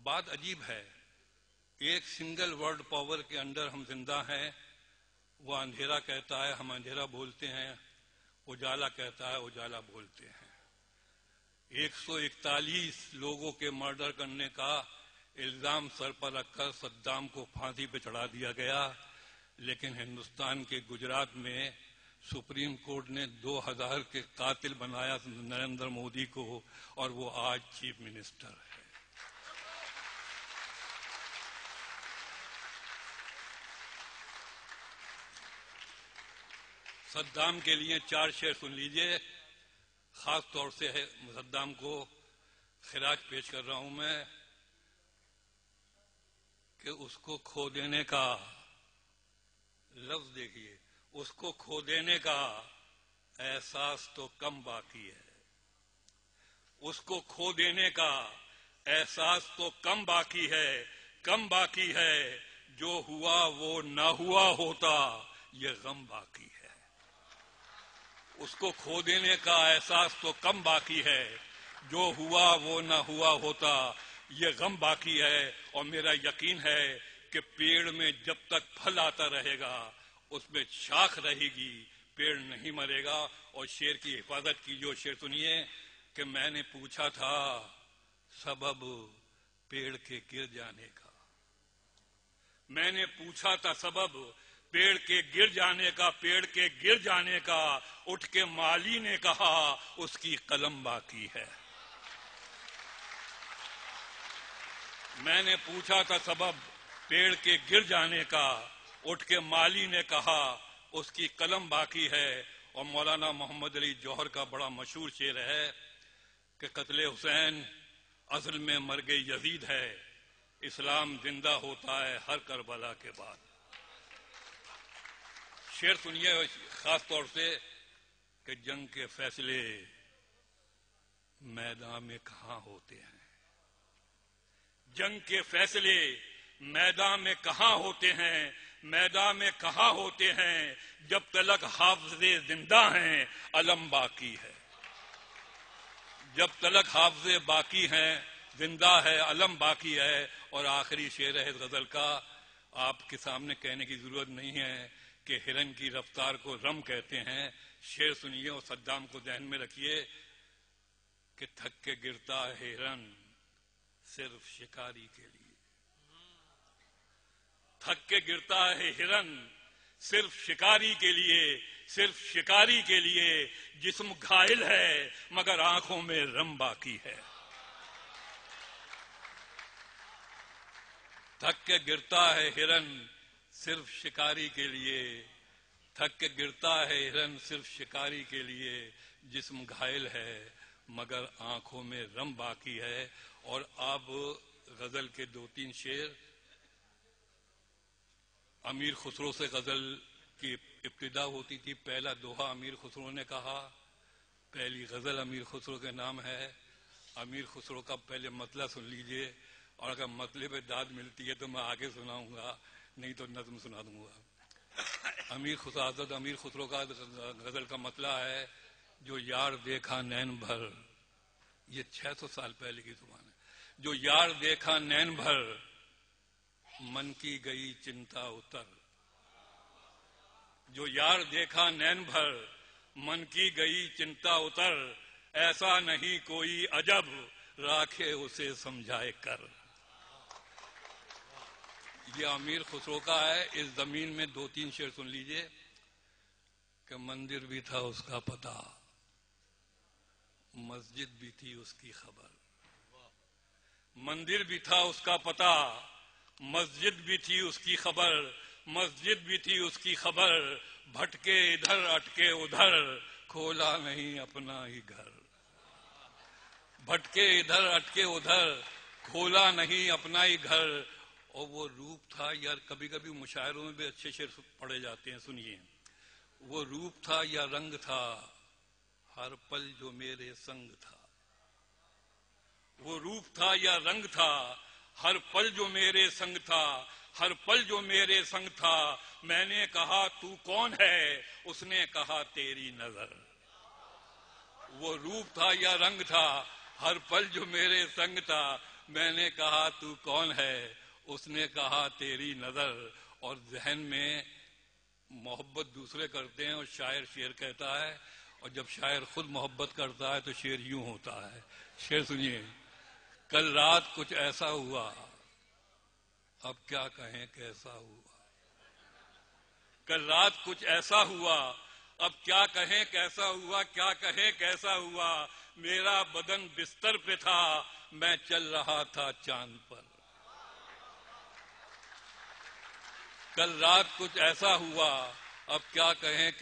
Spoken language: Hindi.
बात अजीब है, एक सिंगल वर्ड पावर के अंदर हम जिंदा हैं। वो अंधेरा कहता है हम अंधेरा बोलते हैं, उजाला कहता है उजाला बोलते हैं। 141 लोगों के मर्डर करने का इल्जाम सर पर रखकर सद्दाम को फांसी पे चढ़ा दिया गया, लेकिन हिंदुस्तान के गुजरात में सुप्रीम कोर्ट ने 2000 के कातिल बनाया नरेंद्र मोदी को, और वो आज चीफ मिनिस्टर है। सद्दाम के लिए 4 शेर सुन लीजिए। खास तौर से है सद्दाम को खिराज पेश कर रहा हूं मैं कि उसको खो देने का लफ्ज देखिए, उसको खो देने का एहसास तो कम बाकी है, उसको खो देने का एहसास तो कम बाकी है, कम बाकी है। जो हुआ वो ना हुआ होता, ये गम बाकी है। उसको खो देने का एहसास तो कम बाकी है, जो हुआ वो ना हुआ होता, ये गम बाकी है। और मेरा यकीन है कि पेड़ में जब तक फल आता रहेगा उसमें शाख रहेगी, पेड़ नहीं मरेगा। और शेर की हिफाजत की जो शेर सुनिए कि मैंने पूछा था सबब पेड़ के गिर जाने का, मैंने पूछा था सबब पेड़ के गिर जाने का, पेड़ के गिर जाने का। उठ के माली ने कहा उसकी कलम बाकी है। मैंने पूछा था सबब पेड़ के गिर जाने का, उठ के माली ने कहा उसकी कलम बाकी है। और मौलाना मोहम्मद अली जौहर का बड़ा मशहूर शेर है कि कत्ले हुसैन असल में मर गई यजीद है, इस्लाम जिंदा होता है हर करबला के बाद। शेर सुनिए खास तौर से कि जंग के फैसले मैदान में कहां होते हैं, जंग के फैसले मैदान में कहां होते हैं, मैदान में कहां होते हैं। जब तलक हाफिज़े जिंदा हैं अलम बाकी है, जब तलक हाफिज़े बाकी हैं जिंदा है अलम बाकी है। और आखिरी शेर है गजल का, आपके सामने कहने की जरूरत नहीं है कि हिरन की रफ्तार को रम कहते हैं। शेर सुनिए और सद्दाम को ध्यान में रखिए कि थक के गिरता है हिरन सिर्फ शिकारी के लिए, थक के गिरता है हिरन सिर्फ शिकारी के लिए, सिर्फ शिकारी के लिए। जिस्म घायल है मगर आंखों में रम बाकी है। थक के गिरता है हिरन सिर्फ शिकारी के लिए, थक के गिरता है हिरन सिर्फ शिकारी के लिए। जिस्म घायल है मगर आंखों में रम बाकी है। और अब गजल के 2-3 शेर। अमीर खुसरो से गजल की इब्तिदा होती थी। पहला दोहा अमीर खुसरो ने कहा, पहली गजल अमीर खुसरो के नाम है। अमीर खुसरो का पहले मतला सुन लीजिए, और अगर मतले पे दाद मिलती है तो मैं आगे सुनाऊंगा, नहीं तो नज्म सुना दूंगा। अमीर खुसरो का गजल का मतला है, जो यार देखा नैन भर, ये 600 साल पहले की जुबान है। जो यार देखा नैन भर मन की गई चिंता उतर, जो यार देखा नैन भर मन की गई चिंता उतर। ऐसा नहीं कोई अजब राखे उसे समझाए कर। ये अमीर खुसरो का है। इस जमीन में 2-3 शेर सुन लीजिए कि मंदिर भी था उसका पता, मस्जिद भी थी उसकी खबर, मंदिर भी था उसका पता, मस्जिद भी थी उसकी खबर, मस्जिद भी थी उसकी खबर। भटके इधर अटके उधर खोला नहीं अपना ही घर, भटके इधर अटके उधर खोला नहीं अपना ही घर। और वो रूप था यार, कभी कभी मुशायरों में भी अच्छे शेर पढ़े जाते हैं, सुनिए। वो रूप था या रंग था हर पल जो मेरे संग था, वो रूप था या रंग था हर पल जो मेरे संग था, हर पल जो मेरे संग था। मैंने कहा तू कौन है, उसने कहा तेरी नजर। वो रूप था या रंग था हर पल जो मेरे संग था, मैंने कहा तू कौन है, उसने कहा तेरी नजर। और जहन में मोहब्बत दूसरे करते हैं और शायर शेर कहता है, और जब शायर खुद मोहब्बत करता है तो शेर यूं होता है। शेर सुनिए। कल रात कुछ ऐसा हुआ, अब क्या कहें कैसा हुआ। कल रात कुछ ऐसा हुआ, अब क्या कहें कैसा हुआ, क्या कहें कैसा हुआ। मेरा बदन बिस्तर पे था, मैं चल रहा था चांद पर। कल रात कुछ ऐसा हुआ, अब क्या कहें